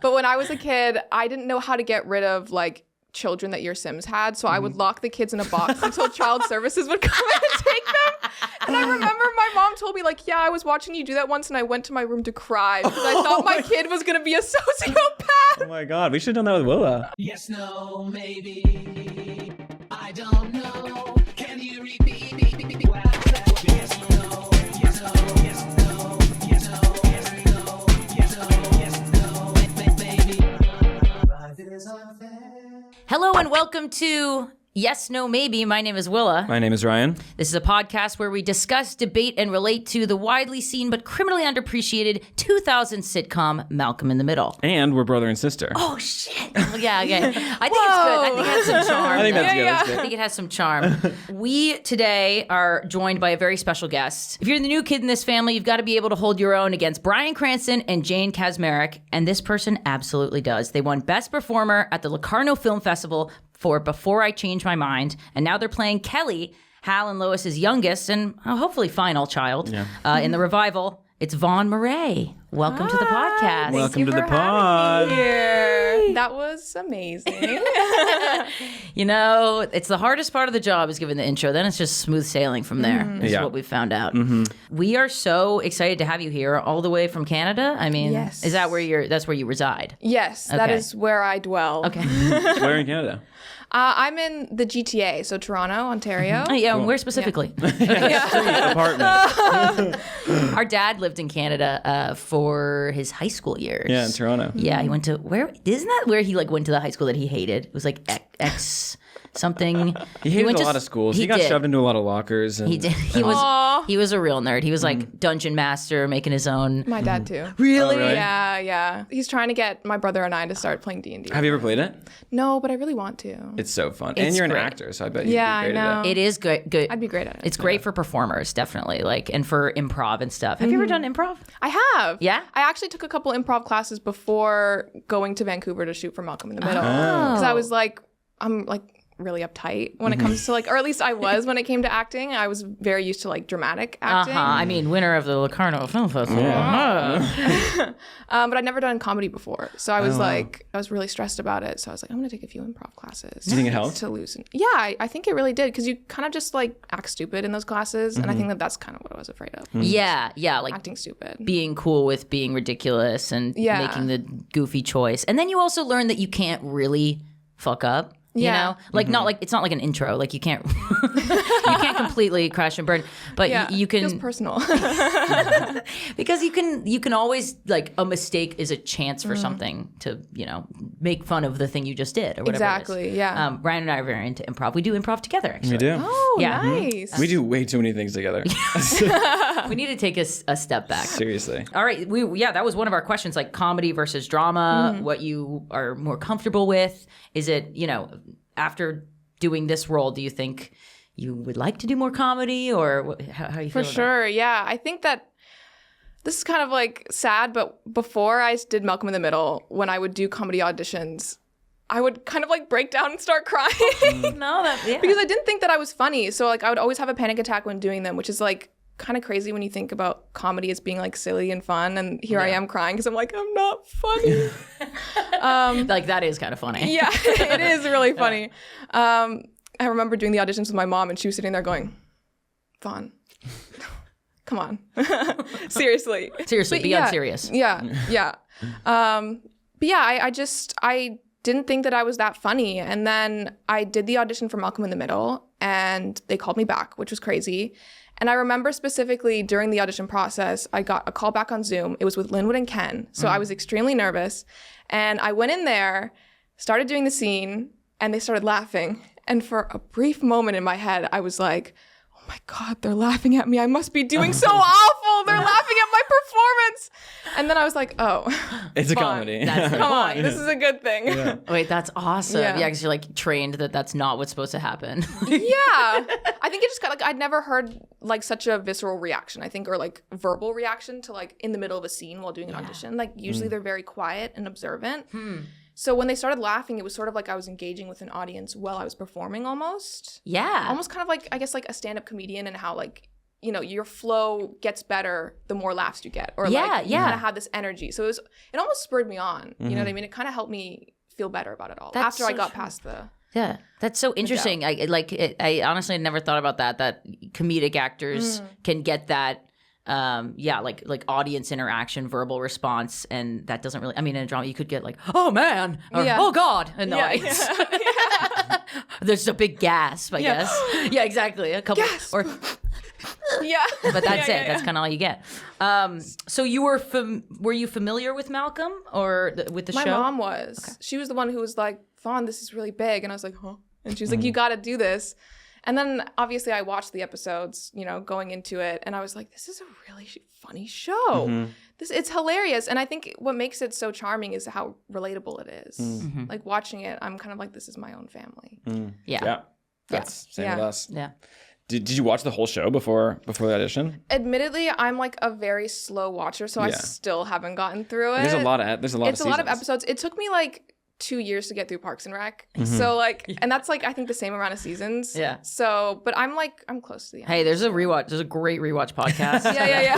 But when I was a kid, I didn't know how to get rid of like children that your Sims had. So I would lock the kids in a box until child services would come in and take them. And I remember my mom told me like, yeah, I was watching you do that once and I went to my room to cry because I thought my kid was going to be a sociopath. Oh my God, we should have done that with Willa. Yes, no, maybe. I don't know. Can you repeat? Yes, no, yes, no, yes, no, yes, no, yes, no, yes, no, yes, no, maybe. Life is unfair. Hello and welcome to Yes, No, Maybe. My name is Willa. My name is Ryan. This is a podcast where we discuss, debate, and relate to the widely seen but criminally underappreciated 2000 sitcom Malcolm in the Middle. And we're brother and sister. Oh, shit. Yeah, okay. I think it's good. I think it has some charm. I think that's good. Yeah. That's I good. think it has some charm. We today are joined by a very special guest. If you're the new kid in this family, you've got to be able to hold your own against Bryan Cranston and Jane Kaczmarek, and this person absolutely does. They won Best Performer at the Locarno Film Festival for Before I Change My Mind, and now they're playing Kelly, Hal and Lois's youngest and hopefully final child, in the revival. It's Vaughan Murrae. Welcome to the podcast. Welcome to the for pod. having me here. That was amazing. You know, it's the hardest part of the job is giving the intro. Then it's just smooth sailing from there. Is Yeah. what we found out. We are so excited to have you here all the way from Canada. I mean, Yes. is that where that's where you reside? Yes, that Okay. is where I dwell. Okay. Where in Canada? I'm in the GTA, so Toronto, Ontario. Yeah, where specifically? Apartment. Our dad lived in Canada for his high school years. Yeah, in Toronto. Yeah, he went to where? Isn't that where he like went to the high school that he hated? It was like X something. He hated went a to lot of schools. He He got did. shoved into a lot of lockers. And He did. Aw. He was a real nerd. He was like dungeon master, making his own. My dad too. Really? Oh, really? Yeah. He's trying to get my brother and I to start playing D&D. Have you ever played it? No, but I really want to. It's so fun. It's and you're great. an actor, so I bet you'd Yeah, be great I at know. it. It is good. I'd be great at it. It's great for performers, definitely. Like, and for improv and stuff. Have you ever done improv? I have. Yeah? I actually took a couple improv classes before going to Vancouver to shoot for Malcolm in the Middle. Because I was like, I'm like really uptight when it comes to like, or at least I was when it came to acting. I was very used to like dramatic acting. I mean, winner of the Locarno Film Festival. But I'd never done comedy before. So I was like, I was really stressed about it. So I was like, I'm going to take a few improv classes. Do you think it helped? To loosen. Yeah, I think it really did. Because you kind of just like act stupid in those classes. And I think that that's kind of what I was afraid of. Yeah, like Acting stupid. being cool with being ridiculous and Yeah. making the goofy choice. And then you also learn that you can't really fuck up. You Yeah. know, like not like it's not like an intro. Like you can't you can't completely crash and burn, but Yeah, you it feels can personal. because you can always like a mistake is a chance for something to make fun of the thing you just did or whatever. Exactly, it is. yeah. Ryan and I are very into improv. We do improv together. Actually, We do. Oh, Yeah. nice. We do way too many things together. We need to take a step back. Seriously. All right, that was one of our questions, like comedy versus drama, what you are more comfortable with. Is it, after doing this role, do you think you would like to do more comedy or how you feel For about it? sure, yeah. I think that this is kind of like sad, but before I did Malcolm in the Middle, when I would do comedy auditions, I would kind of like break down and start crying No, because I didn't think that I was funny. So like I would always have a panic attack when doing them, which is like kind of crazy when you think about comedy as being like silly and fun. And here I am crying because I'm like, I'm not funny. like that is kind of funny. Yeah, it is really funny. I remember doing the auditions with my mom and she was sitting there going, Vaughn, come on. Seriously. Seriously, But be unserious. Yeah. But yeah, I didn't think that I was that funny. And then I did the audition for Malcolm in the Middle and they called me back, which was crazy. And I remember specifically during the audition process, I got a call back on Zoom. It was with Linwood and Ken. So I was extremely nervous. And I went in there, started doing the scene, and they started laughing. And for a brief moment in my head, I was like, oh my God, they're laughing at me. I must be doing so awful. They're laughing at my performance. And then I was like, oh, It's a fine. comedy. That's the Come on, point. this is a good thing. Wait, that's awesome. Yeah. Yeah, because you're like trained that that's not what's supposed to happen. Yeah. I think it just got like, I'd never heard like such a visceral reaction, I think, or like verbal reaction to like in the middle of a scene while doing an audition. Like usually they're very quiet and observant. So when they started laughing, it was sort of like I was engaging with an audience while I was performing almost. Yeah. Almost kind of like, I guess, like a stand-up comedian and how like you know, your flow gets better the more laughs you get, or Yeah, like you yeah. kind of have this energy. So it almost spurred me on. You know what I mean? It kind of helped me feel better about it all That's after I so got true. past the. Yeah, that's so interesting. I honestly had never thought about that comedic actors can get that. Like audience interaction, verbal response, and that doesn't really. I mean, in a drama, you could get like, "Oh man," or Yeah. "Oh god," in the Yeah, audience. There's a big gasp, I guess. Yeah, exactly. A couple, Gasp. or Yeah. but that's Yeah, it. That's kind of all you get. So you were you familiar with Malcolm or with the My show? mom was. Okay. She was the one who was like, Vaughan, this is really big. And I was like, huh? And she was like, you got to do this. And then obviously I watched the episodes, you know, going into it. And I was like, this is a really funny show. It's hilarious. And I think what makes it so charming is how relatable it is. Like watching it, I'm kind of like, this is my own family. Yeah. That's same with us. Yeah. Did you watch the whole show before the audition? Admittedly, I'm like a very slow watcher, so I still haven't gotten through it. There's a lot of It's a seasons. lot of episodes. It took me like 2 years to get through Parks and Rec. So like, and that's like I think the same amount of seasons. Yeah. So, but I'm close to the end. Hey, there's a rewatch. There's a great rewatch podcast. Yeah.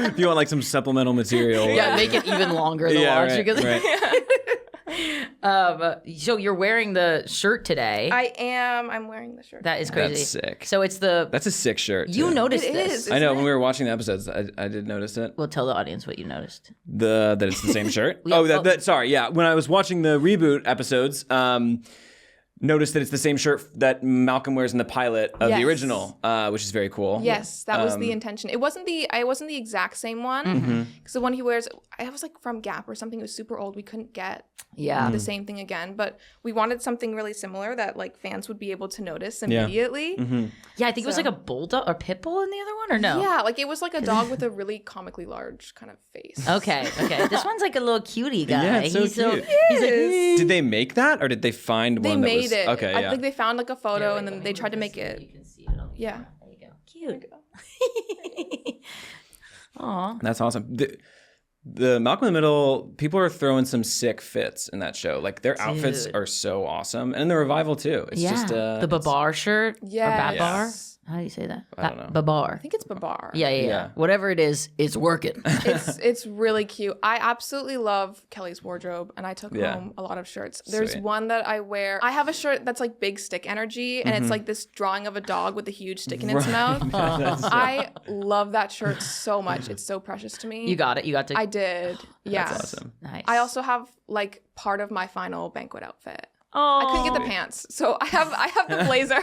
If you want like some supplemental material. Yeah, make it even longer to Yeah, watch. right, Because, right. so you're wearing the shirt today. I am. I'm wearing the shirt. That is crazy. That's sick. So it's That's a sick shirt. you too. noticed It this. is. I know isn't when it? we were watching the episodes, I did notice it. We'll tell the audience what you noticed. That it's the same shirt. Yeah, Oh, well- that sorry, yeah. When I was watching the reboot episodes, noticed that it's the same shirt that Malcolm wears in the pilot of the Yes. original, which is very cool. Yes, that was the intention. It wasn't the exact same one because the one he wears, I was like from Gap or something. It was super old. We couldn't get Yeah. the same thing again, but we wanted something really similar that like fans would be able to notice immediately. Yeah, I think it was like a bulldog or pit bull in the other one, or no? Yeah, like it was like a dog with a really comically large kind of face. Okay. This one's like a little cutie guy. Yeah, it's so cute. He's like, Did they make that, or did they find They one made that was it. okay? I Yeah. think they found like a photo and then they tried to make You it. can see it. Yeah. There you go. Cute. Aw. That's awesome. The Malcolm in the Middle, people are throwing some sick fits in that show. Like their outfits Dude. are so awesome, and in the revival too. It's Yeah. just the Babar shirt. Yes. Or Babar. How do you say that? I don't know. Babar. I think it's Babar. Yeah. Whatever it is, it's working. It's really cute. I absolutely love Kelly's wardrobe, and I took Yeah. home a lot of shirts. There's Sweet. one that I wear. I have a shirt that's like big stick energy, and it's like this drawing of a dog with a huge stick in its mouth. I love that shirt so much. It's so precious to me. You got it. You got to. I did. Yeah. That's awesome. Nice. I also have like part of my final banquet outfit. Oh. I couldn't get the pants, so I have the blazer.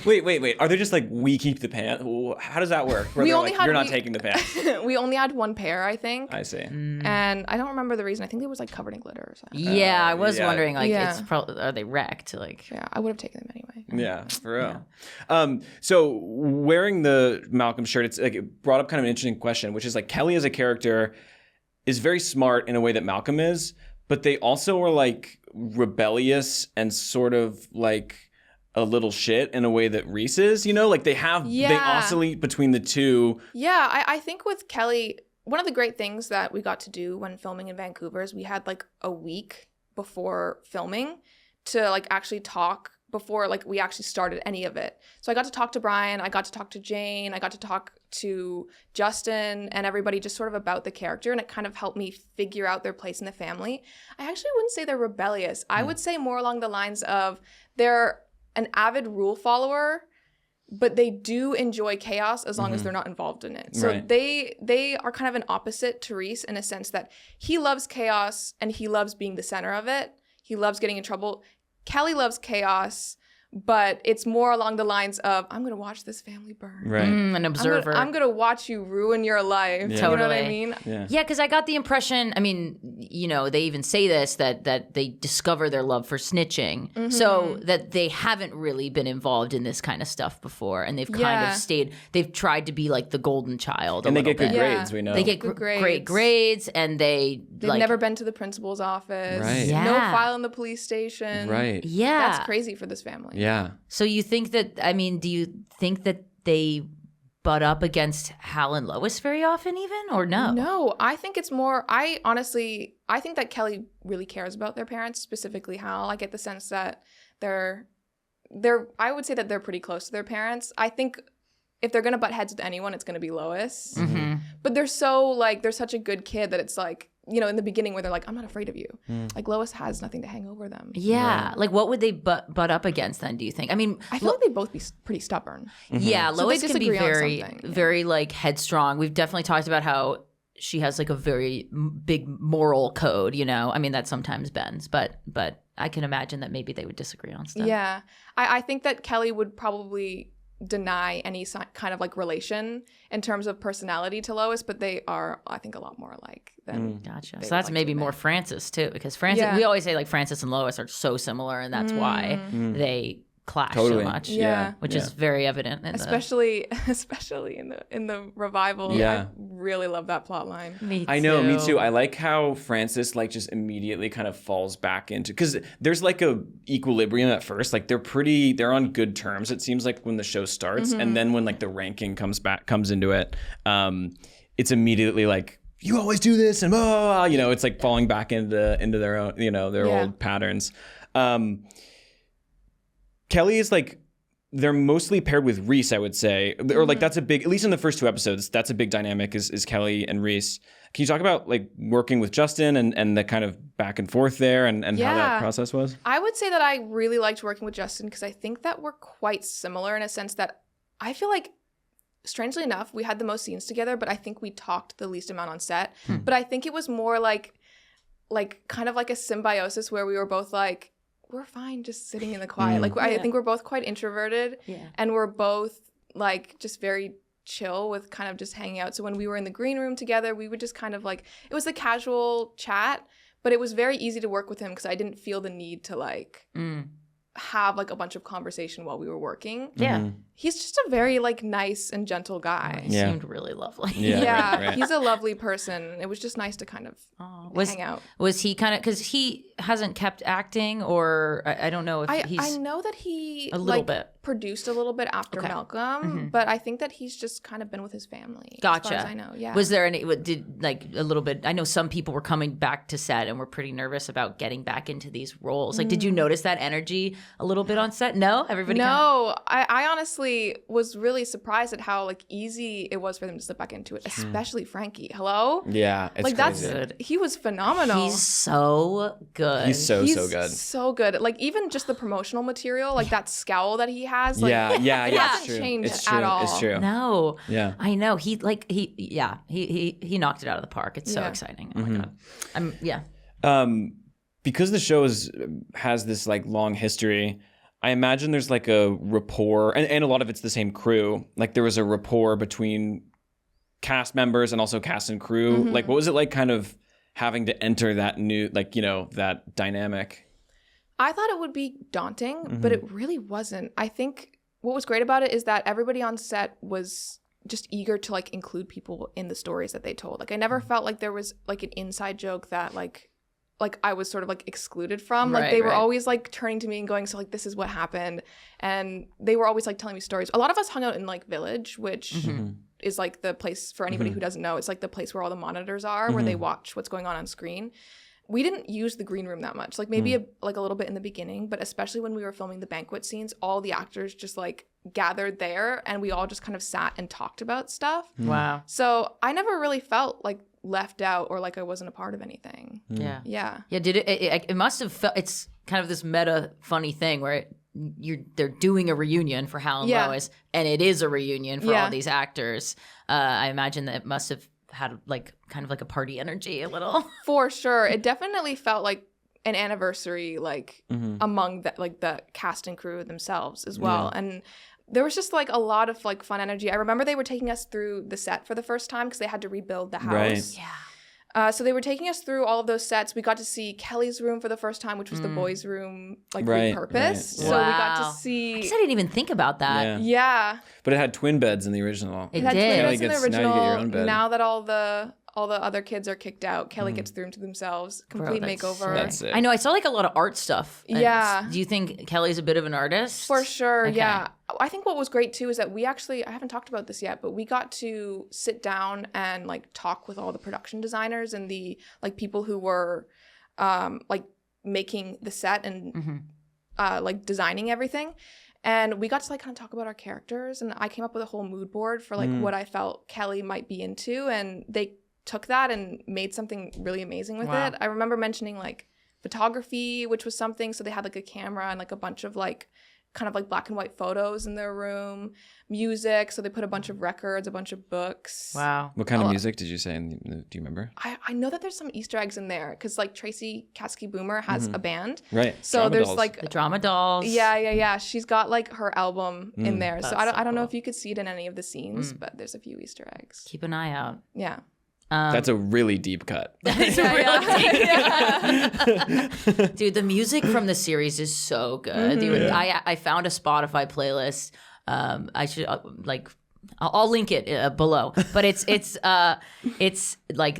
Wait. Are they just like we keep the pants? How does that work? Where We they're only like, had- you're not we- taking the pants. We only had one pair, I think, I see. and I don't remember the reason. I think it was like covered in glitter or something. Yeah, I was yeah. wondering. Like, Yeah. it's probably are they wrecked? Like, Yeah, I would have taken them anyway. Yeah, for real. So wearing the Malcolm shirt, it's like it brought up kind of an interesting question, which is like Kelly as a character is very smart in a way that Malcolm is, but they also were like rebellious and sort of like a little shit in a way that Reese is, you know, like they Yeah. oscillate between the two. Yeah, I think with Kelly, one of the great things that we got to do when filming in Vancouver is we had like a week before filming to like actually talk before like we actually started any of it. So I got to talk to Brian, I got to talk to Jane, I got to talk to Justin and everybody just sort of about the character, and it kind of helped me figure out their place in the family. I actually wouldn't say they're rebellious. I would say more along the lines of they're an avid rule follower, but they do enjoy chaos as long as they're not involved in it. So Right. they are kind of an opposite to Reese in a sense that he loves chaos and he loves being the center of it. He loves getting in trouble. Kelly loves chaos, but it's more along the lines of, I'm going to watch this family burn. Right. an observer. I'm going to watch you ruin your life. Yeah. You know what I Totally. mean? Yeah. Yeah, because I got the impression, I mean, you know, they even say this, that they discover their love for snitching. Mm-hmm. So that they haven't really been involved in this kind of stuff before. And they've kind Yeah. of stayed, they've tried to be like the golden child. And a they get little good bit. Yeah. grades, we know. They get Good great grades. grades, and They've like, never been to the principal's office. Right. Yeah. No file in the police station. Right. yeah. That's crazy for this family. Yeah. So you think that, I mean, do you think that they butt up against Hal and Lois very often even, or no? No, I think it's more, I think that Kelly really cares about their parents, specifically Hal. I get the sense that I would say that they're pretty close to their parents. I think if they're gonna butt heads with anyone, it's gonna be Lois. Mm-hmm. But they're so like they're such a good kid that it's like, you know, in the beginning where they're like, I'm not afraid of you. Like Lois has nothing to hang over them. Yeah. Like what would they butt up against then, do you think? I mean, I feel like they'd both be pretty stubborn. yeah, So Lois they can be disagree on very, something. very like headstrong. We've definitely talked about how she has like a very big moral code, you know? I mean, that sometimes bends, but I can imagine that maybe they would disagree on stuff. Yeah. I think that Kelly would probably deny any kind of like relation in terms of personality to Lois, but they are, I think, a lot more alike than Gotcha. they So that's would like maybe to more admit. Francis too, because Francis, Yeah. we always say like Francis and Lois are so similar, and that's why they clash Totally. so much. Yeah. Which is very evident in Especially in the revival. Yeah. I really love that plot line. me I know, me too. I like how Francis like just immediately kind of falls back into, because there's like a equilibrium at first. Like they're on good terms. It seems like when the show starts, and then when like the ranking comes into it, it's immediately like, you always do this, and blah, blah, blah, you know, it's like falling back into their own, you know, their Yeah. old patterns. Kelly is like, they're mostly paired with Reese, I would say. Or like that's a big, at least in the first 2 episodes, that's a big dynamic is Kelly and Reese. Can you talk about like working with Justin and the kind of back and forth there and how that Yeah. process was? I would say that I really liked working with Justin because I think that we're quite similar in a sense that I feel like, strangely enough, we had the most scenes together, but I think we talked the least amount on set. But I think it was more like kind of like a symbiosis where we were both like, we're fine just sitting in the quiet. Like I think we're both quite introverted, and we're both like just very chill with kind of just hanging out. So when we were in the green room together, we would just kind of like, it was a casual chat, but it was very easy to work with him because I didn't feel the need to like have like a bunch of conversation while we were working. Yeah. He's just a very like nice and gentle guy. He Yeah. seemed really lovely. Yeah, right. he's a lovely person. It was just nice to kind of hang out. Was he kind of, because he hasn't kept acting, or I don't know if I he's know that he a little like, bit. produced a little bit after Okay. Malcolm, but I think that he's just kind of been with his family. Gotcha. As far as I know, yeah. Was there any, did like a little bit, I know some people were coming back to set and were pretty nervous about getting back into these roles. Like, did you notice that energy a little bit on set? No? Everybody No, I honestly was really surprised at how like easy it was for them to slip back into it, especially Frankie. Hello? Yeah, it's Like crazy. that's he was phenomenal. He's so good. He's so He's good. so good. Like even just the promotional material, like that scowl that he has, like Yeah, it it's hasn't true. changed It's true. at all. It's true. No. Yeah. I know. He knocked it out of the park. It's so Yeah. exciting. Oh my God. Because the show has this like long history, I imagine there's like a rapport, and a lot of it's the same crew. Like there was a rapport between cast members and also cast and crew. Like what was it like kind of having to enter that new, like, you know, that dynamic? I thought it would be daunting, but it really wasn't. I think what was great about it is that everybody on set was just eager to like include people in the stories that they told. Like I never felt like there was like an inside joke that like I was sort of like excluded from. Like Right, they were right. always like turning to me and going, so like this is what happened. And they were always like telling me stories. A lot of us hung out in like Village, which is like the place for anybody who doesn't know. It's like the place where all the monitors are, where they watch what's going on screen. We didn't use the green room that much. Like maybe like a little bit in the beginning, but especially when we were filming the banquet scenes, all the actors just like gathered there and we all just kind of sat and talked about stuff. Wow. So I never really felt like left out or like I wasn't a part of anything. Yeah. Yeah. Yeah. Did it must have felt, it's kind of this meta funny thing where they're doing a reunion for Hal and Yeah. Lois, and it is a reunion for Yeah. all these actors. I imagine that it must have had like kind of like a party energy a little. For sure. It definitely felt like an anniversary, like among the cast and crew themselves as well. And there was just like a lot of like fun energy. I remember they were taking us through the set for the first time because they had to rebuild the house. Right. Yeah. So they were taking us through all of those sets. We got to see Kelly's room for the first time, which was the boys' room, like Right, repurposed. right, So yeah. we got Wow. to I see. guess I didn't even think about that. Yeah. Yeah, But it had twin beds in the original. It it had did. twin Kelly beds in the gets- now you original. get your own bed. Now that all the other kids are kicked out, Kelly gets the room to themselves. Complete that's makeover. sick. That's it. I know. I saw like a lot of art stuff. Yeah. Do you think Kelly's a bit of an artist? For sure, Okay. yeah. I think what was great too is that we actually, I haven't talked about this yet, but we got to sit down and like talk with all the production designers and the like people who were like making the set and like designing everything. And we got to like kind of talk about our characters, and I came up with a whole mood board for like what I felt Kelly might be into, and they took that and made something really amazing with it. I remember mentioning like photography, which was something, so they had like a camera and like a bunch of like kind of like black and white photos in their room. Music, so they put a bunch of records, a bunch of books. Wow. What kind of music did you say? Do you remember? I know that there's some Easter eggs in there because like Tracy Katsky Boomer has a band. Right. So Drama there's dolls. like The Drama Dolls. yeah. She's got like her album in there. So That's I don't know cool. if you could see it in any of the scenes, but there's a few Easter eggs. Keep an eye out. Yeah. That's a really deep cut. It's Yeah. Dude, the music from the series is so good. Dude, I found a Spotify playlist. I should I'll link it below. But it's like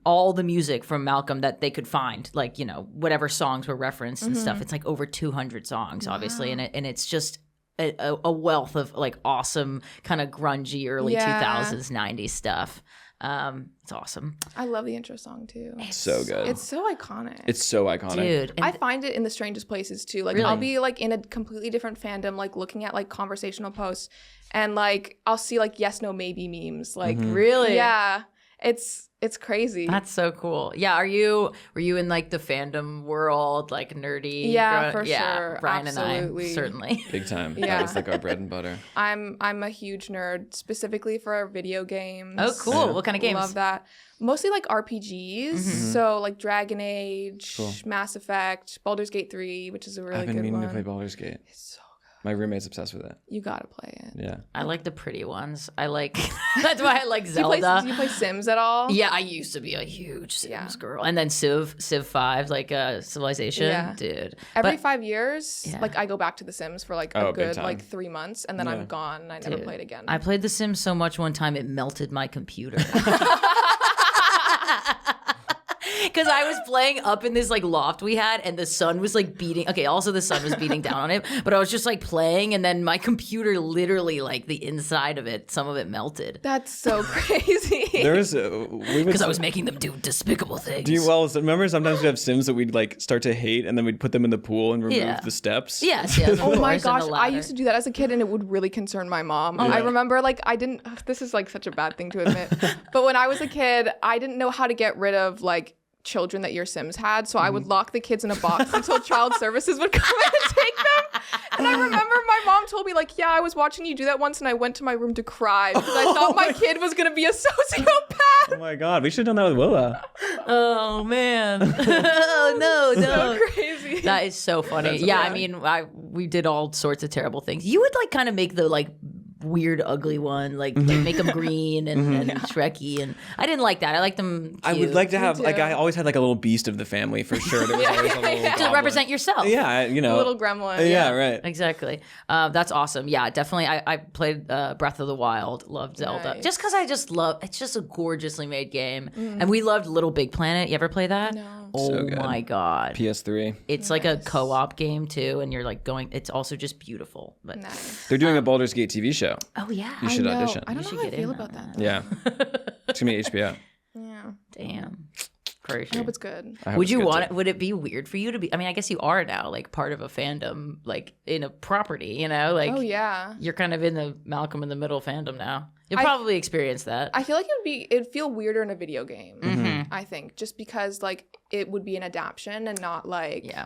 all the music from Malcolm that they could find, like, you know, whatever songs were referenced and stuff. It's like over 200 songs, obviously, and it's just a wealth of like awesome kind of grungy early 2000s 90s stuff. It's awesome. I love the intro song too. So good. It's so iconic. It's so iconic. Dude, and I find it in the strangest places too. Like Really? I'll be like in a completely different fandom, like looking at like conversational posts, and like I'll see like yes, no, maybe memes. Like really? yeah, it's crazy. That's so cool. Yeah, were you in like the fandom world, like nerdy? Yeah, for sure. Brian Absolutely. and I certainly. Big time. Yeah. That was like our bread and butter. I'm a huge nerd, specifically for video games. Oh, cool. Yeah. What kind of games? Love that. Mostly like RPGs. So like Dragon Age, Cool. Mass Effect, Baldur's Gate 3, which is a really I've been good meaning one. to play Baldur's Gate. It's so good. My roommate's obsessed with it. You gotta play it. Yeah. I like the pretty ones. I like that's why I like Do Zelda. you play Sims at all? Yeah, I used to be a huge Sims Yeah. girl. And then Civ 5, like Civilization. Yeah. Dude. Every But- 5 years, Yeah. like I go back to The Sims for like Oh, a big good time. like 3 months, and then Yeah. I'm gone, and I never Dude, played again. I played The Sims so much one time it melted my computer. Because I was playing up in this like loft we had, and the sun was like beating. Okay, also the sun was beating down on it, but I was just like playing, and then my computer literally, like the inside of it, some of it melted That's so crazy. There was we because I was making them do despicable things. remember sometimes we'd have Sims that we'd like start to hate, and then we'd put them in the pool and remove Yeah. the steps. Yes. Oh my of course, and gosh, the I ladder. used to do that as a kid, and it would really concern my mom. I remember like I didn't. This is like such a bad thing to admit, but when I was a kid, I didn't know how to get rid of like children that your Sims had, so I would lock the kids in a box until child services would come in and take them. And I remember my mom told me like, yeah, I was watching you do that once, and I went to my room to cry because I thought my kid was gonna be a sociopath. Oh my god, we should have done that with Willa. Oh man! Oh no! So crazy. That is so funny. Yeah, I mean, we did all sorts of terrible things. You would like kind of make the like weird, ugly one, like make them green and Shrekky, and I didn't like that. I liked them. Cute. I would like to have like too. I always had like a little beast of the family for sure. There was always a little to goblin. represent yourself. Yeah, you know. A little gremlin. Yeah, right. Exactly. That's awesome. Yeah, definitely. I played Breath of the Wild. Loved Zelda. Nice. Just because I just love. It's just a gorgeously made game, and we loved Little Big Planet. You ever play that? No. Oh So good. my god. PS3. It's like a co-op game too, and you're like going. It's also just beautiful. But Nice. They're doing a Baldur's Gate TV show. oh yeah. You should I know. audition. I don't should know how I get in feel on about that. Yeah. It's gonna be HBO. Yeah. Damn. I Crazy. hope it's good. I hope Would it's you good, want too. it? Would it be weird for you to be? I mean, I guess you are now, like part of a fandom, like in a property. You know, like Oh yeah. you're kind of in the Malcolm in the Middle fandom now. You'll I- probably experience that. I feel like it'd feel weirder in a video game. Mm-hmm. I think just because like it would be an adaptation and not like Yeah.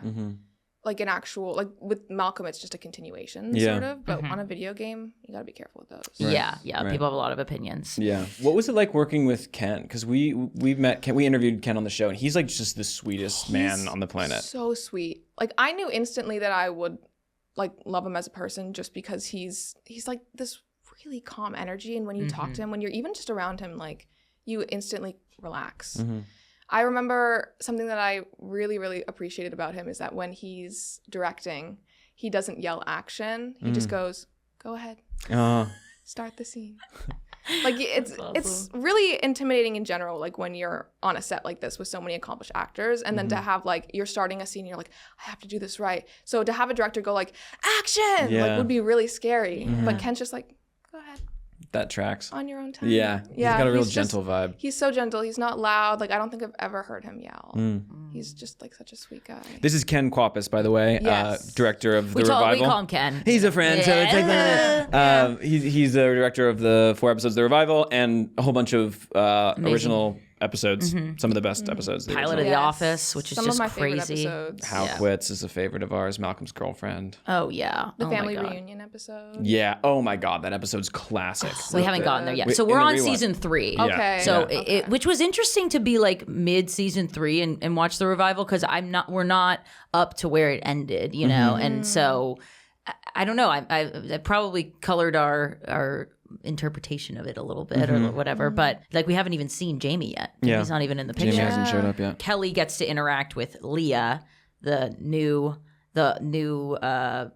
like an actual like with Malcolm it's just a continuation Yeah. sort of. But on a video game, you gotta be careful with those. Yeah. right. People have a lot of opinions. Yeah. What was it like working with Ken? Because we met Ken, we interviewed Ken on the show, and he's like just the sweetest man on the planet. So sweet. Like I knew instantly that I would like love him as a person just because he's like this really calm energy, and when you talk to him, when you're even just around him, like you instantly relax. I remember something that I really, really appreciated about him is that when he's directing, he doesn't yell action. He just goes, "Go ahead, start the scene." Like it's really intimidating in general. Like when you're on a set like this with so many accomplished actors, and then to have like you're starting a scene, you're like, I have to do this right. So to have a director go like action, Yeah. like would be really scary. But Ken's just like, go ahead. That tracks. On your own time. Yeah. He's got a real gentle vibe. He's so gentle. He's not loud. Like, I don't think I've ever heard him yell. He's just like such a sweet guy. This is Ken Kwapis, by the way, Yes. director of The We Revival. call him Ken. He's a friend, so it's like Yeah. he's the director of the 4 episodes of The Revival and a whole bunch of original episodes. Some of the best episodes. The Pilot of original. The Office, which is Some just of my crazy. favorite episodes. Hal Quits is a favorite of ours. Malcolm's Girlfriend. Oh yeah, The oh my family God. reunion episode. Yeah. Oh my God, that episode's classic. We haven't gotten there yet. We- So in we're the on rewatch. season 3. Okay. So Yeah. which was interesting to be like mid season 3 and watch The Revival because we're not up to where it ended, you know, and so I don't know. I probably colored our interpretation of it a little bit or whatever, but like we haven't even seen Jamie yet. Yeah. He's not even in the picture. Jamie hasn't showed up yet. Kelly gets to interact with Leah, the new. I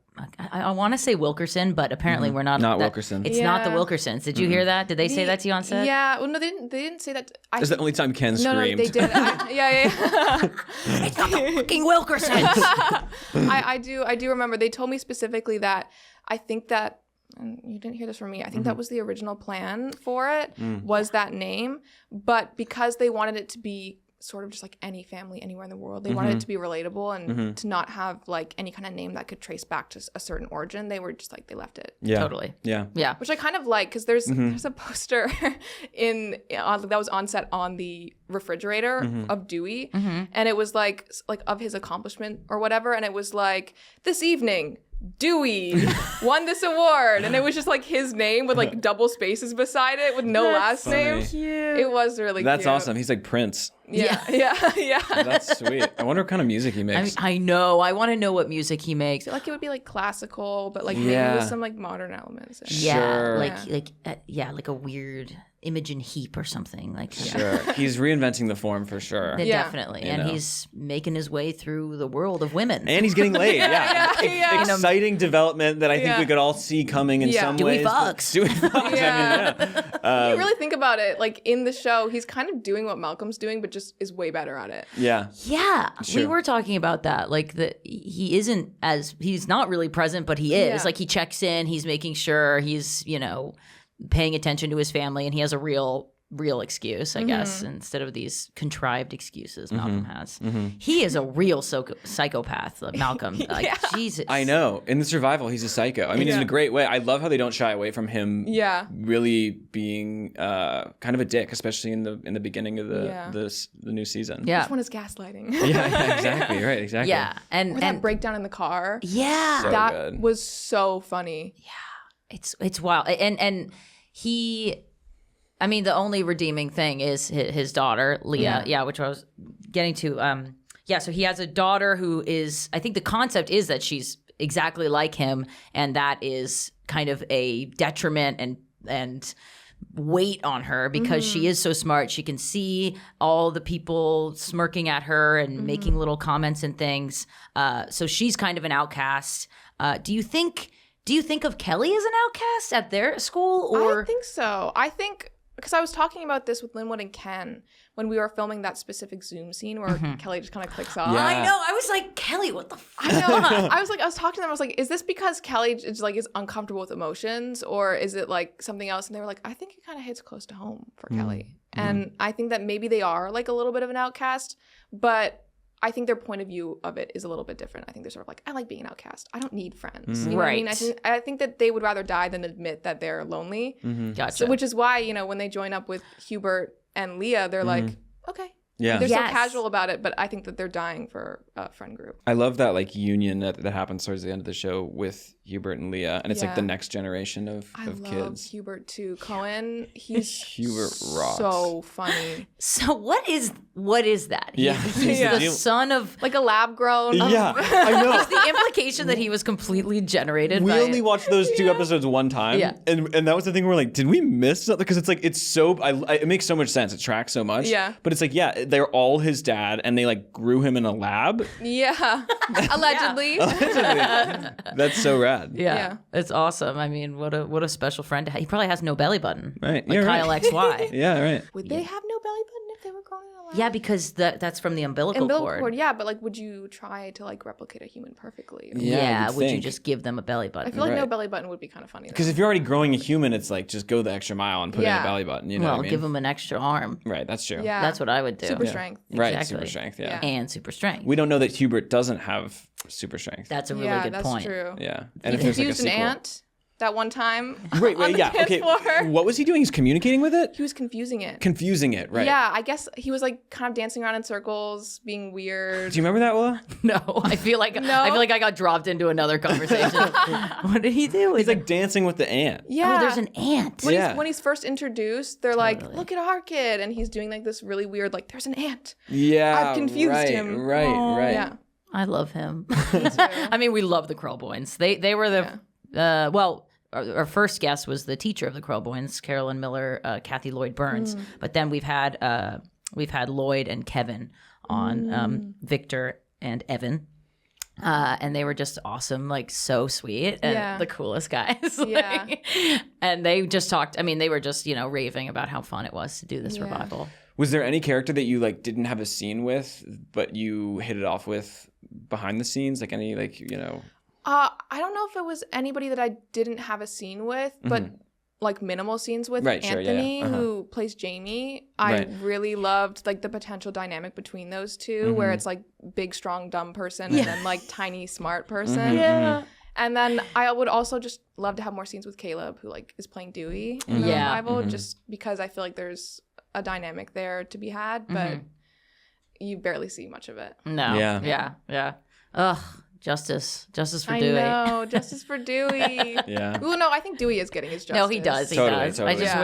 want to say Wilkerson, but apparently we're not. Not Wilkerson. It's not the Yeah. Wilkersons. Did you hear that? Did they say that to you on set? Yeah. Well, no, they didn't say that. That's the only time Ken No, screamed. they did. Yeah. It's not the fucking Wilkersons. I do remember. They told me specifically that I think that, and you didn't hear this from me, I think that was the original plan for it, was that name. But because they wanted it to be sort of just like any family anywhere in the world, they wanted it to be relatable and to not have like any kind of name that could trace back to a certain origin. They were just like, they left it. Yeah. Totally. Yeah. Yeah. Which I kind of like because there's a poster that was on set on the refrigerator of Dewey, and it was like of his accomplishment or whatever, and it was like, this evening Dewey won this award, and it was just like his name with like double spaces beside it with no last name. It was really That's cute. awesome. He's like Prince. Yeah. That's sweet. I wonder what kind of music he makes. I know. I want to know what music he makes. Like it would be like classical, but like Yeah. maybe with some like modern elements. Yeah, Sure. like a weird Imogen Heap or something. Like Sure. He's reinventing the form for sure. Yeah. definitely, You and know. he's making his way through the world of women. And he's getting laid. Yeah. Yeah. Exciting development that I think Yeah. we could all see coming in Yeah. some Dewey ways. fucks. Dewey fucks. Yeah. I mean, yeah. You really think about it, like in the show, he's kind of doing what Malcolm's doing, but just is way better at it. Yeah. Yeah, we Sure. were talking about that. Like he's not really present, but he is. Yeah. Like he checks in, he's making sure he's, paying attention to his family, and he has a real excuse, I guess, instead of these contrived excuses Malcolm has. He is a real psychopath, Malcolm. Like Jesus. I know. In the survival, he's a psycho. I mean, he's in a great way. I love how they don't shy away from him. Yeah. Really being kind of a dick, especially in the beginning of Yeah. the new season. Yeah. Which one is gaslighting? Yeah, exactly. Right. Exactly. Yeah. And That breakdown in the car. yeah. So That good. was so funny. It's wild. And he, I mean, the only redeeming thing is his daughter, Leah. Yeah, which I was getting to. So he has a daughter who is, I think the concept is that she's exactly like him, and that is kind of a detriment and weight on her because she is so smart. She can see all the people smirking at her and making little comments and things. So she's kind of an outcast. Do you think of Kelly as an outcast at their school, or I think so. I think because I was talking about this with Linwood and Ken when we were filming that specific Zoom scene where Kelly just kind of clicks off. Yeah. I know. I was like, Kelly, what the fuck? I know. I was talking to them. I was like, is this because Kelly is uncomfortable with emotions, or is it like something else? And they were like, I think it kind of hits close to home for Kelly. And I think that maybe they are like a little bit of an outcast, but I think their point of view of it is a little bit different. I think they're sort of like, I like being an outcast. I don't need friends. You know what I mean? Right. I think that they would rather die than admit that they're lonely. Gotcha. So, which is why, when they join up with Hubert and Leah, they're like, okay. Yeah. They're Yes. so casual about it, but I think that they're dying for a friend group. I love that like union that happens towards the end of the show with Hubert and Leah, and it's like Yeah. the next generation of I love kids. Hubert too. Cohen, he's Hubert rocks. so funny. So what is that? Yeah. He's Yeah. the son of. Like a lab grown. Yeah, I know. Is the implication that he was completely generated? We by only watched those 2 episodes one time, Yeah. and that was the thing. We're like, did we miss something? Because it's like it's so it makes so much sense. It tracks so much. Yeah. But it's like they're all his dad, and they like grew him in a lab. Yeah. Allegedly. That's so rad. Yeah. It's awesome. I mean, what a special friend to have. He probably has no belly button. Right. Like Yeah, Kyle right. XY. Yeah. Right. Would they have no belly button if they were grown in a Yeah, because that's from the umbilical cord. Yeah, but like, would you try to like replicate a human perfectly? Yeah, you'd would you think. just give them a belly I button? feel like no Right. belly button would be kind of funny. Because if you're already growing a human, it's like just go the extra mile and put in Yeah. a belly button. You know Well, what I mean? give them an extra arm. Right, that's true. yeah, That's what I would do. super strength. Right, Exactly. super strength. Yeah. Yeah. And super strength. We don't know that Hubert doesn't have super strength. That's a really Yeah, good that's point. true. Yeah. He And if there's like a confused an sequel. ant that one time. Wait, on the yeah. dance Okay. floor. What was he doing? He's communicating with it? He was confusing it. Confusing it, right. Yeah, I guess he was like kind of dancing around in circles, being weird. Do you remember that, Willa? No, I feel like No? I feel like I got dropped into another conversation. What did he do? He's like dancing with the ant. Yeah, Oh, there's an ant. when, Yeah. when he's first introduced, they're like, "Look at our kid," and he's doing like this really weird, like, "There's an ant." Yeah. I've confused right, him. Right, right. Yeah, I love him. I mean, we love the Krellboynes. They were the well. Our first guest was the teacher of the Krellboynes, Carolyn Miller, Kathy Lloyd Burns. But then we've had Lloyd and Kevin on, Victor and Evan. And they were just awesome, like so sweet and Yeah. the coolest guys. Yeah. And they just talked, I mean, they were just, raving about how fun it was to do this Yeah. revival. Was there any character that you like didn't have a scene with, but you hit it off with behind the scenes? Like any I don't know if it was anybody that I didn't have a scene with, but like minimal scenes with. Right, sure, yeah, Anthony, yeah. Uh-huh. who plays Jamie. I Right. really loved like the potential dynamic between those 2, where it's like big, strong, dumb person, and then like tiny, smart person. Yeah. And then I would also just love to have more scenes with Caleb, who like is playing Dewey in the Yeah. revival, just because I feel like there's a dynamic there to be had, but you barely see much of it. No. Yeah. Yeah. Ugh. Justice for I Dewey. know, justice for Dewey. Yeah. Well, no, I think Dewey is getting his justice. No, he does. He Totally, does. totally. I just Yeah.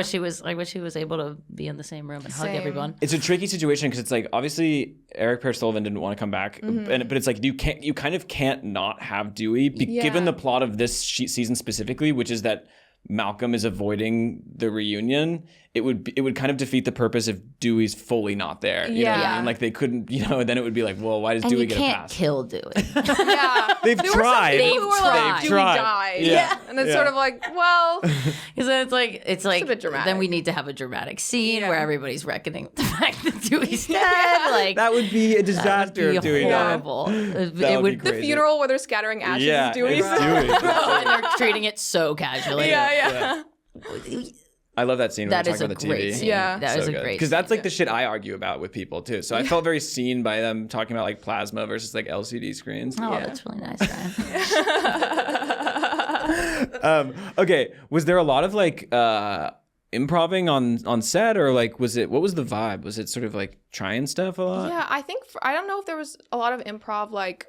wish he was able to be in the same room and hug Same. everyone. It's a tricky situation because it's like obviously Eric Pear Sullivan didn't want to come back, but it's like you kind of can't not have Dewey, given Yeah. the plot of this season specifically, which is that Malcolm is avoiding the reunion. It would kind of defeat the purpose if Dewey's fully not there. You know what I Yeah. mean? Like they couldn't, then it would be like, well, why does And Dewey you get a can't pass? kill Dewey. Yeah. They've There tried. were some people who were like, They've Dewey tried. died. Yeah. And it's Yeah. sort of like, well, Because then it's like a bit dramatic. then we need to have a dramatic scene Yeah. where everybody's reckoning with the fact that Dewey's dead. Like That would be a that disaster would if be Dewey died. horrible. It That would be the crazy. funeral where they're scattering ashes Yeah, is Dewey's. it's Dewey. and they're treating it so casually. Yeah. I love that scene. That when is we're a talking about the great TV. scene. Yeah. That is a great because that's like the shit I argue about with people too. So I felt very seen by them talking about like plasma versus like LCD screens. Oh, Yeah. that's really nice, Ryan. Okay, was there a lot of like improving on set, or like what was the vibe? Was it sort of like trying stuff a lot? Yeah, I think I don't know if there was a lot of improv like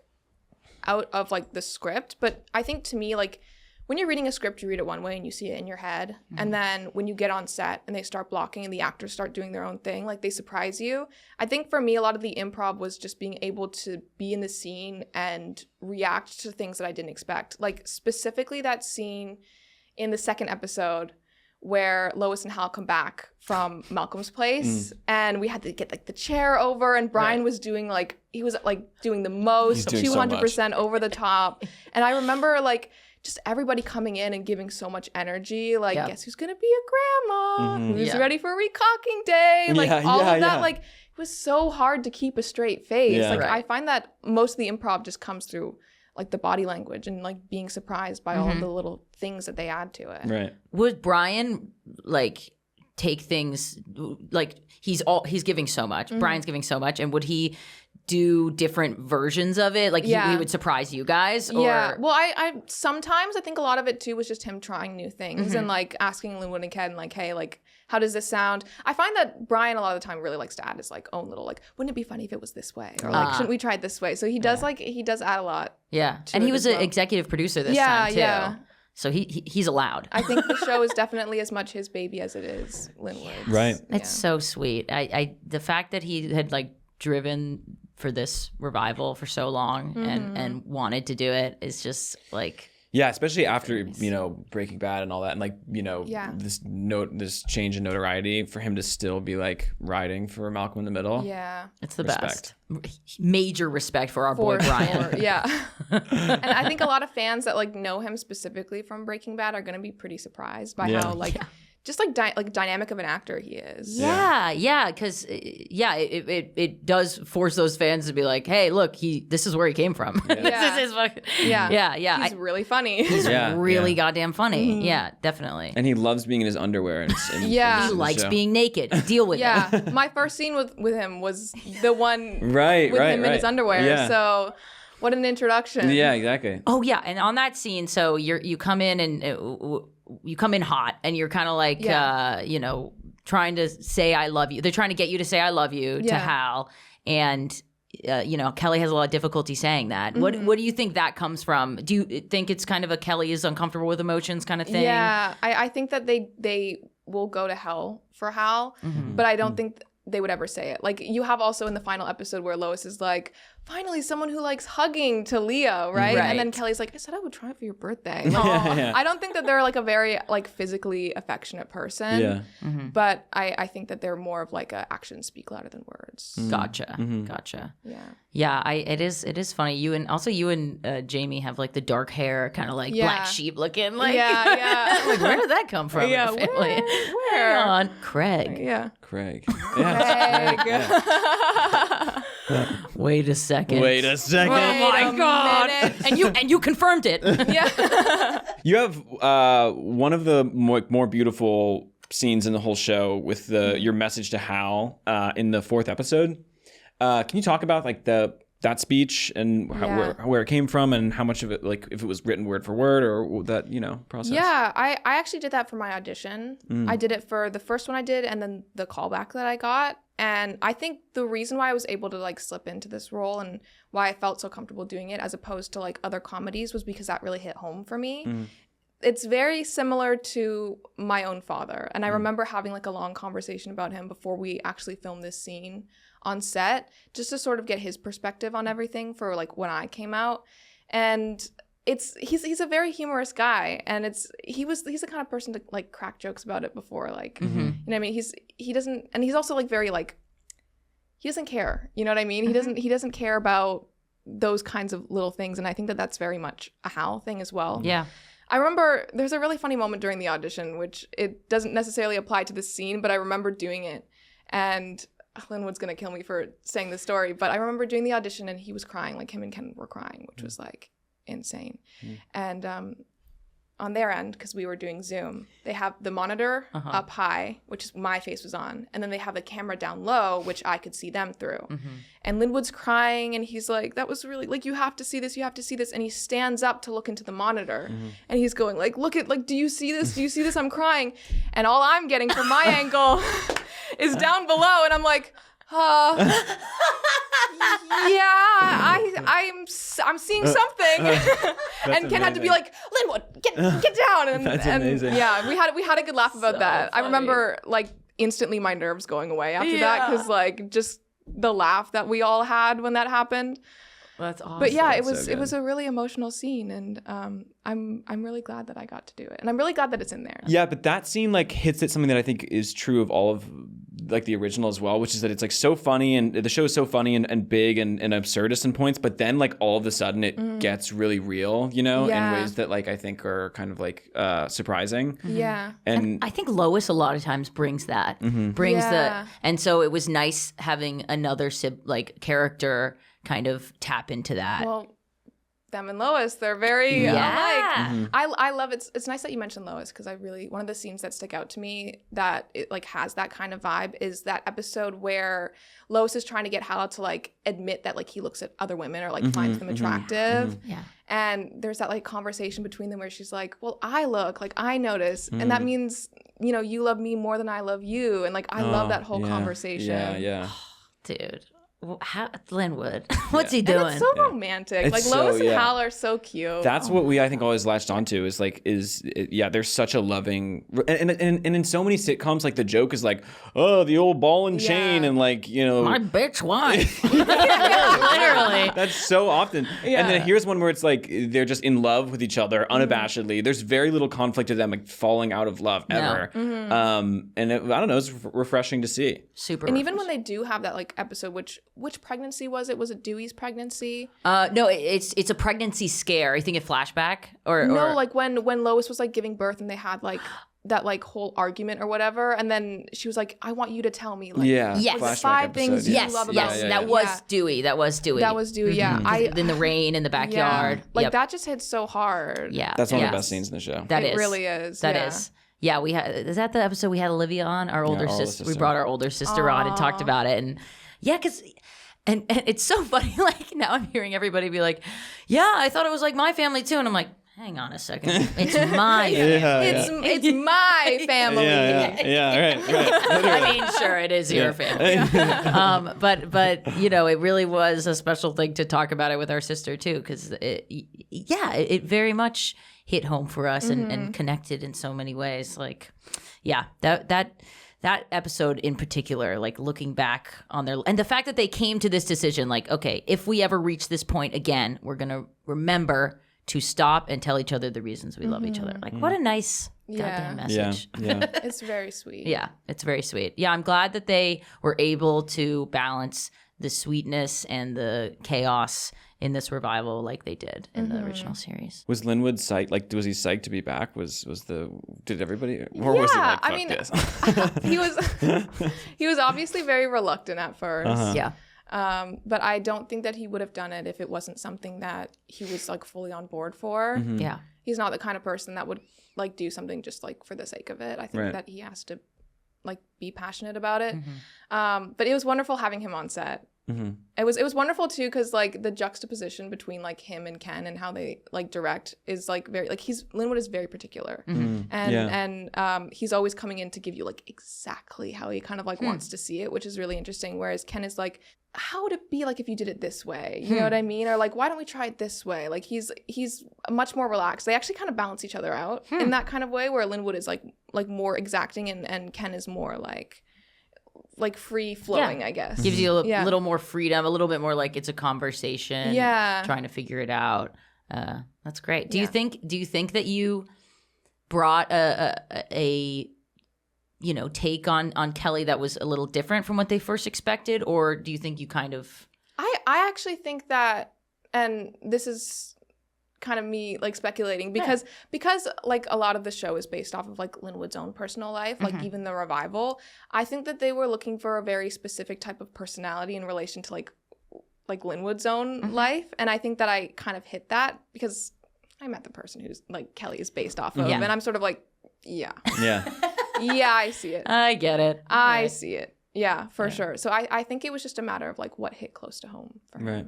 out of like the script, but I think to me like when you're reading a script, you read it one way and you see it in your head, and then when you get on set and they start blocking and the actors start doing their own thing, like they surprise you. I think for me, a lot of the improv was just being able to be in the scene and react to things that I didn't expect. Like specifically that scene in the second episode where Lois and Hal come back from Malcolm's place and we had to get like the chair over, and Brian was doing like, he was like doing the most, He's doing so 200% over the top. And I remember like just everybody coming in and giving so much energy, like Yep. guess who's gonna be a grandma, who's Yeah. ready for recocking day, like Yeah, all yeah, of that. yeah. Like it was so hard to keep a straight face. Yeah. Like Right. I find that most of the improv just comes through like the body language and like being surprised by all of the little things that they add to it. Right. Would Brian like take things like he's giving so much. Brian's giving so much, and would he do different versions of it? Like he Yeah. would surprise you guys? Or Yeah. Well, I sometimes I think a lot of it too was just him trying new things and like asking Linwood and Ken like, hey, like how does this sound? I find that Brian a lot of the time really likes to add his like own little like, wouldn't it be funny if it was this way? Or like, shouldn't we try it this way? So he does he does add a lot. yeah. And he it was as an well. executive producer this Yeah, time too. yeah. So he's allowed. I think the show is definitely as much his baby as it is Linwood's. Right. It's so sweet. I the fact that he had like driven for this revival for so long and wanted to do it is just like Yeah, especially after Breaking Bad and all that, and like Yeah. this change in notoriety for him to still be like riding for Malcolm in the Middle. Yeah. it's the Respect. best. Major respect for our boy Brian. Sure, yeah. And I think a lot of fans that like know him specifically from Breaking Bad are going to be pretty surprised by Yeah. how like just like dynamic of an actor he is. Yeah, because it does force those fans to be like, hey, look, this is where he came from. Yeah. This is his fucking, Yeah. yeah. He's really funny. He's Yeah, really yeah. goddamn funny. Yeah, definitely. And he loves being in his underwear. Yeah. He in likes show. being naked. Deal with it. Yeah, my first scene with him was the one Right, with right, him right. in his underwear. Yeah. So, what an introduction. Yeah, exactly. Oh yeah, and on that scene, so you come in and you come in hot, and you're kind of like trying to say I love you. They're trying to get you to say I love you to Yeah. Hal, and Kelly has a lot of difficulty saying that. Mm-hmm. What do you think that comes from? Do you think it's kind of a Kelly is uncomfortable with emotions kind of thing? Yeah, I think that they will go to hell for Hal, but I don't think they would ever say it. Like, you have also in the final episode where Lois is like, finally someone who likes hugging to Leo, right? Right. And then Kelly's like, I said I would try it for your birthday. Like, Yeah. I don't think that they're like a very like physically affectionate person. Yeah. But I think that they're more of like actions speak louder than words. Gotcha. Yeah. Yeah, it is funny. You and Jamie have like the dark hair, kind of like Yeah. black sheep looking. Like, Yeah. like, where did that come from? Yeah, in the family? where? Hang on, Craig. Yeah. Craig. Yeah. Wait a second. Wait a second. Wait a minute. And you confirmed it. Yeah. You have one of the more beautiful scenes in the whole show with your message to Hal in the 4th episode. Can you talk about like that speech and where it came from and how much of it, like if it was written word for word or that process? Yeah, I actually did that for my audition. I did it for the first one I did and then the callback that I got. And I think the reason why I was able to like slip into this role and why I felt so comfortable doing it as opposed to like other comedies was because that really hit home for me. It's very similar to my own father. And I remember having like a long conversation about him before we actually filmed this scene on set, just to sort of get his perspective on everything for like when I came out. And he's a very humorous guy, and he's the kind of person to like crack jokes about it before, like you know what I mean. He doesn't, and he's also like very like he doesn't care, you know what I mean. He doesn't care about those kinds of little things, and I think that that's very much a Hal thing as well. Yeah. I remember there's a really funny moment during the audition, which it doesn't necessarily apply to this scene, but I remember doing it, and Linwood's gonna kill me for saying this story, but I remember doing the audition and he was crying, like him and Ken were crying, which was like insane. And on their end, because we were doing Zoom, they have the monitor up high, which is my face was on, and then they have the camera down low, which I could see them through. And Linwood's crying, and he's like, that was really, like, you have to see this, and he stands up to look into the monitor, and he's going like, look at, like, do you see this, I'm crying, and all I'm getting from my angle is down below, and I'm like, yeah, I'm seeing something. And Ken had to be like, Linwood, get down. And, That's and amazing. yeah, we had a good laugh about So that. I funny. remember like instantly my nerves going away after that, because like just the laugh that we all had when that happened. That's awesome. But yeah, it so was good. a really emotional scene, and I'm really glad that I got to do it, and I'm really glad that it's in there. Yeah, but that scene like hits at something that I think is true of all of like the original as well, which is that it's like so funny, and the show is so funny and big and absurdist in points, but then like all of a sudden it gets really real, you know, Yeah. in ways that like I think are kind of like surprising. Yeah. And I think Lois a lot of times brings that, Yeah. and so it was nice having another character kind of tap into that. Well, them and Lois, they're very Yeah. alike. I love it. It's nice that you mentioned Lois, because one of the scenes that stick out to me that it like has that kind of vibe is that episode where Lois is trying to get Hal to like admit that like he looks at other women or like finds them attractive. Yeah. And there's that like conversation between them where she's like, well, I look, like I notice, and that means, you know, you love me more than I love you, and like I love that whole conversation. Yeah. Dude. Linwood, what's he doing? And it's so romantic. It's like so- Lois and yeah. Hal are so cute. That's what we I think always latched onto is like there's such a loving and in so many sitcoms like the joke is like, oh, the old ball and chain, and like, you know, My bitch wife. Literally. that's so often. And then here's one where it's like they're just in love with each other unabashedly. There's very little conflict of them like falling out of love ever. And I don't know, it's refreshing to see. Super. And even when they do have that like episode, which pregnancy was it? Was it Dewey's pregnancy? no, it's a pregnancy scare. I think a flashback or No, like when Lois was like giving birth and they had like that like whole argument or whatever, and then she was like, I want you to tell me like Yeah. Yes. Flashback 5 things episode, you yeah. Yes, love about yes, it. that was Yeah. Dewey. That was Dewey. That was Dewey, yeah. In the rain in the backyard. Like Yep. that just hit so hard. Yeah, That's one of yes. the best scenes in the show. That It is. really is. That yeah. is. Yeah, we had. Is that the episode we had Olivia on? Our older our older sister. We sister. brought our older sister on and talked about it, and yeah, because. And it's so funny. Like now, I'm hearing everybody be like, "Yeah, I thought it was like my family too," and I'm like, "Hang on a second, it's my family." It's my family. Right. I mean, sure, it is your family. But you know, it really was a special thing to talk about it with our sister too, because it very much hit home for us and connected in so many ways. Like, yeah, that episode in particular, like looking back on their, and the fact that they came to this decision, like, okay, if we ever reach this point again, we're gonna remember to stop and tell each other the reasons we love each other. Like, what a nice goddamn message. Yeah. It's very sweet. Yeah, it's very sweet. Yeah, I'm glad that they were able to balance the sweetness and the chaos in this revival like they did in the original series. Was Linwood psyched? Like, was he psyched to be back? Did everybody? Or was he like, fuck this? he was obviously very reluctant at first. Yeah. But I don't think that he would have done it if it wasn't something that he was like fully on board for. Yeah. He's not the kind of person that would like do something just like for the sake of it. I think Right. that he has to like be passionate about it. But it was wonderful having him on set. It was wonderful too, because like the juxtaposition between like him and Ken and how they like direct is like very like Linwood is very particular, and he's always coming in to give you like exactly how he kind of like wants to see it, which is really interesting. Whereas Ken is like, how would it be like if you did it this way? You know what I mean? Or like, why don't we try it this way? Like he's much more relaxed. They actually kind of balance each other out in that kind of way, where Linwood is like more exacting and Ken is more like free flowing, I guess. Gives you a little more freedom, a little bit more like it's a conversation. Yeah. Trying to figure it out. That's great. Do you think that you brought a you know, take on Kelly that was a little different from what they first expected, or do you think you kind of I actually think that, and this is kind of me like speculating because like a lot of the show is based off of like Linwood's own personal life, like even the revival, I think that they were looking for a very specific type of personality in relation to like Linwood's own life, and I think that I kind of hit that because I met the person who's like Kelly is based off of, and I'm sort of like yeah I see it. I get it. I see it. Yeah, for sure. So I think it was just a matter of like what hit close to home for him. Right.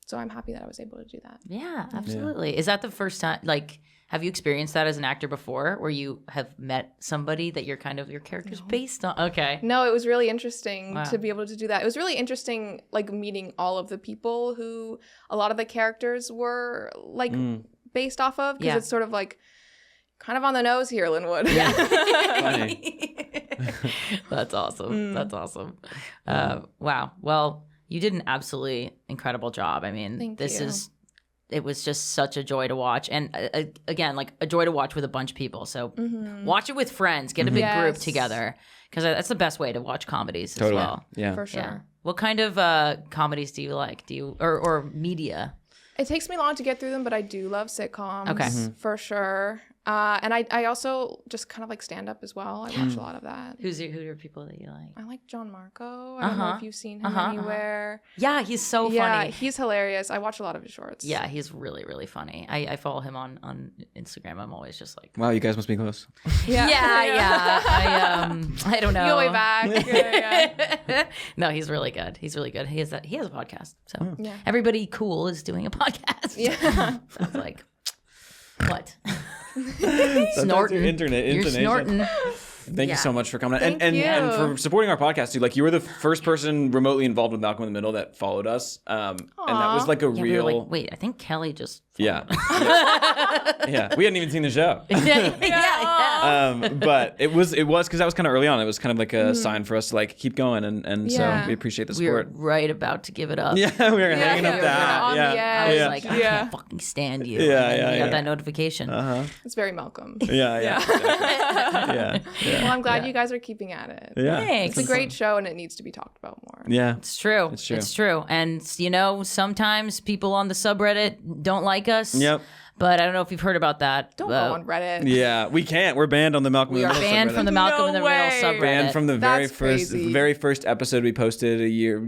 So I'm happy that I was able to do that. Yeah, absolutely. Is that the first time, like, have you experienced that as an actor before, where you have met somebody that your character's based on? Okay. No, it was really interesting to be able to do that. It was really interesting, like, meeting all of the people who a lot of the characters were, like, based off of. Because it's sort of, like, kind of on the nose here, Linwood. Yeah. Funny. That's awesome. That's awesome. Wow. Well, you did an absolutely incredible job. I mean, it was just such a joy to watch. And again, like a joy to watch with a bunch of people. So watch it with friends, get a big group together, because that's the best way to watch comedies as well. Yeah. For sure. Yeah. What kind of comedies do you like? Or media? It takes me long to get through them, but I do love sitcoms. Okay. For sure. And I also just kind of like stand up as well. I watch a lot of that. Who are people that you like? I like John Marco. I don't know if you've seen him anywhere. Yeah, he's so funny. Yeah, he's hilarious. I watch a lot of his shorts. Yeah, he's really, really funny. I follow him on Instagram. I'm always just like, Wow, you guys must be close. yeah. I don't know. You go way back. Yeah. No, he's really good. He has a podcast. So Yeah. everybody cool is doing a podcast. Yeah. So it's like, what? Sometimes Snorting. your You're intonation. snorting. Thank you so much for coming on. Thank And you. for supporting our podcast too. Like, you were the first person remotely involved with Malcolm in the Middle that followed us. And that was like a Yeah, we real were like, wait, I think Kelly just. Yeah. Yeah. We hadn't even seen the show. yeah. But it was because that was kind of early on. It was kind of like a sign for us to like keep going, and Yeah. so we appreciate the We were support. right about to give it up. Yeah, we were hanging up we were that. on the Yeah, I edge. was yeah. like, I can't fucking stand you. Yeah, And then yeah, we got yeah. that notification. It's very Malcolm. Yeah. Well, I'm glad you guys are keeping at it. Yeah. Thanks. It's a great show and it needs to be talked about more. Yeah. It's true. It's true. It's true. And, you know, sometimes people on the subreddit don't like us. Yep. But I don't know if you've heard about that. Don't go on Reddit. Yeah, we can't. We're banned on the Malcolm We in are the Middle banned subreddit. from the Malcolm in the No Middle way. subreddit. Banned from the That's crazy. very first episode we posted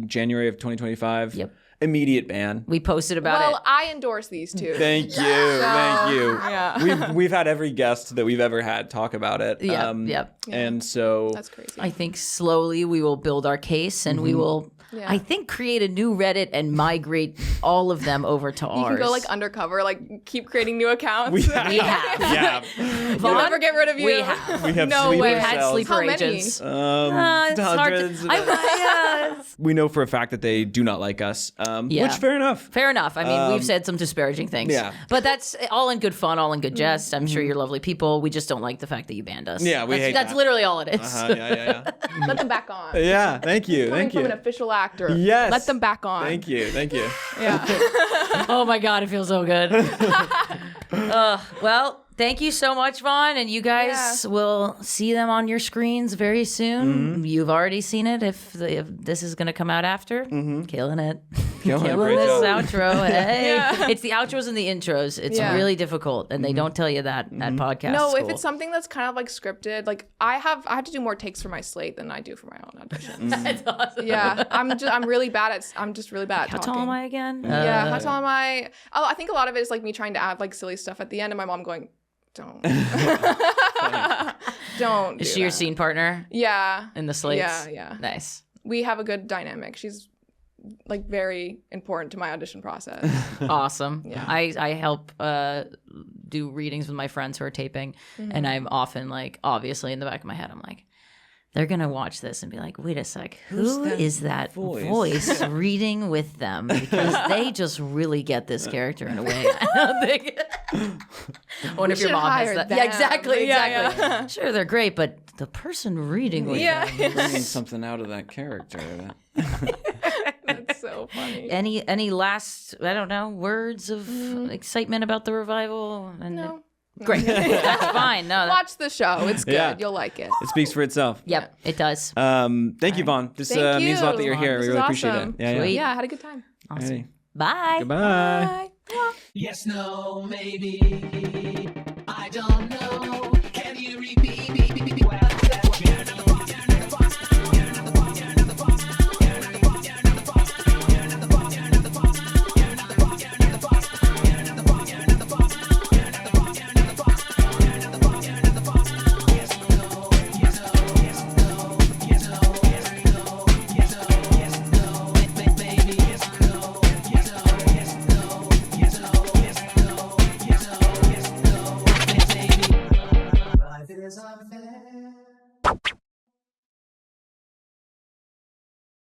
January of 2025. Yep. Immediate ban. We posted about Well, it. I endorse these two. Thank you. Thank you. Yeah. We've had every guest that we've ever had talk about it. Yep. And so That's crazy. I think slowly we will build our case and we will, Yeah. I think, create a new Reddit and migrate all of them over to You ours. can go like undercover, like keep creating new accounts. we have. We have. Yeah. They'll never get rid of you. We have. We have No sleeper way. We've had cells. sleeper How many? agents. It's It's hard hundreds. to, We know for a fact that they do not like us. Yeah. Which fair enough. Fair enough. I mean, we've said some disparaging things. yeah. But that's all in good fun, all in good jest. I'm sure you're lovely people. We just don't like the fact that you banned us. Yeah, we hate That's that. literally all it is. Yeah. Let them back on. Yeah. Thank you. Coming Thank from you. an official actor. Yes. Let them back on. Thank you. Thank you. Yeah. Oh my God, it feels so good. Well, thank you so much, Vaughan. And you guys will see them on your screens very soon. You've already seen it if this is going to come out after. Killing it. Killing it. Killing Great this job. outro. Hey. Yeah. It's the outros and the intros. It's Yeah. really difficult. And they don't tell you that at podcast No, if school. it's something that's kind of like scripted, like I have to do more takes for my slate than I do for my own auditions. That's awesome. Yeah, I'm just really bad at How talking. tall am I again? Yeah, how tall am I? Oh, I think a lot of it is like me trying to add like silly stuff at the end, and my mom going, "Don't, don't." Is do she your that." scene partner Yeah, in the slates? Yeah. Nice. We have a good dynamic. She's like very important to my audition process. Awesome. Yeah. I help do readings with my friends who are taping, and I'm often like, obviously in the back of my head, I'm like, they're gonna watch this and be like, wait a sec, who is that voice reading with them? Because they just really get this character in a way I don't think. I wonder if your should mom has hire that. them. Yeah, exactly. Yeah. Sure, they're great, but the person reading with them. Bringing something out of that character. That's so funny. Any last, I don't know, words of excitement about the revival? And No. Great. That's fine. No. Watch the show. It's good. Yeah. You'll like it. It speaks for itself. Yep, it does. Thank you, Vaughn. This Thank means a lot that you. you're here. This We is really appreciate awesome. it. Yeah, Sweet. Yeah, I had a good time. Awesome. Hey. Bye. Goodbye. Bye. Yes, no, maybe. I don't know. Can you repeat? Well, life is unfair.